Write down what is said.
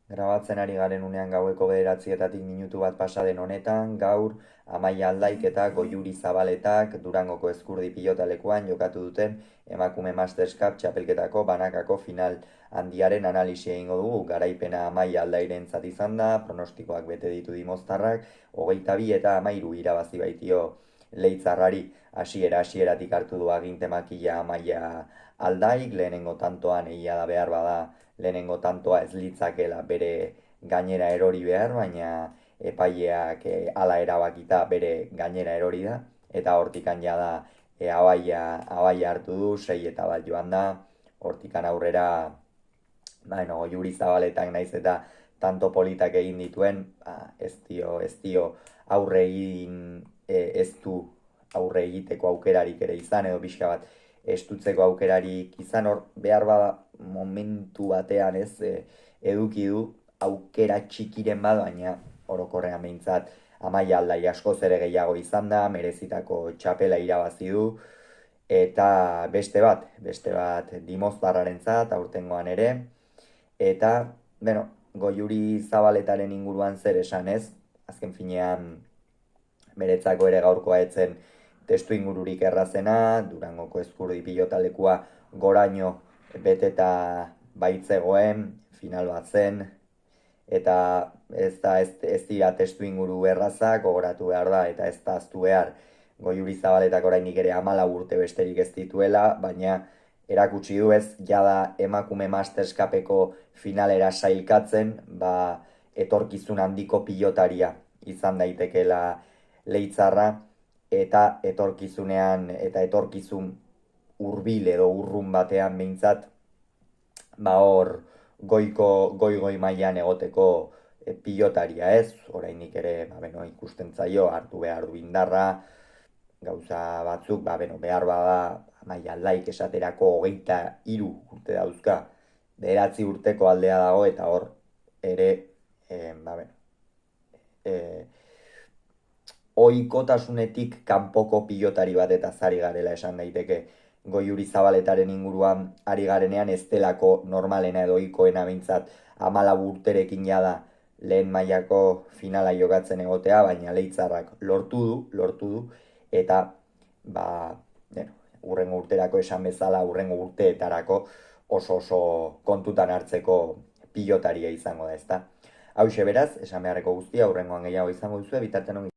Grabatzen ari garen unean gaueko 9:00 minutu bat pasa den honetan, gaur Amaia Aldaik eta Goiuri Zabaletak Durangoko Ezkurdi pilotalekuan jokatu duten emakume Masters Cup txapelketako banakako final handiaren analisi egingo dugu. Garaipena Amaia Aldairentzat izan da, pronostikoak bete ditu Dimoztarrak, 22 eta 13 irabazi baitio Leitzarrari. Hasieratik hartu du aginte makila Amaia Aldaik, lehenengo tantoan egia da behar bada lehenengo tantoa ez litzakela bere gainera erori behar, baina epaileak hala erabakita bere gainera erori da, eta hortikan jada abaia hartu du, 6-1 joan da, hortikan aurrera, Juri Zabaletak naiz eta tanto politak egin dituen, ez dio aurre egin, ez du aurre egiteko aukerarik ere izan, edo pixka bat estutzeko aukerarik izan, hor behar bada momentu batean eduki du aukera txikiren bat, baina orokorrean behintzat Amaia Aldai askoz ere gehiago izan da, merezitako txapela irabazi du, eta beste bat Dimoztarrarentzat aurtengoan ere, eta, Goiuri Zabaletaren inguruan zer esan ez, azken finean beretzako ere gaurkoa etzen testu ingururik errazena, Durangoko Ezkurdi pilotalekua goraino beteta baitzegoen, final bat zen, eta ez dira testu inguru errazak, gogoratu behar da, eta ez da aztu behar Goiuri Zabaletak oraindik ere 14 urte besterik ez dituela, baina erakutsi du ez, jada emakume Masters Cupeko finalera sailkatzen, etorkizun handiko pilotaria izan daitekeela Leitzarra, eta etorkizun hurbil edo urrun batean behintzat, hor goi mailan egoteko pilotaria ez, orainik ere, ikusten zaio, hartu behar du indarra, gauza batzuk, behar bada, Amaia Aldaik esaterako 23 urte dauzka, 9 urteko aldea dago, eta hor ere, ohikotasunetik kanpoko pilotari bat eta zari garela esan daiteke. Goiuri Zabaletaren inguruan ari garenean ez delako normalena edo ohikoena behintzat 14 urterekin jada lehen mailako finala jokatzen egotea, baina Leitzarrak lortu du, eta hurrengo urterako esan bezala, hurrengo urteetarako oso kontutan hartzeko pilotaria izango da, ezta. Hauxe beraz, esan beharreko guztia, hurrengoan gehiago izango duzu, bitartean ongi.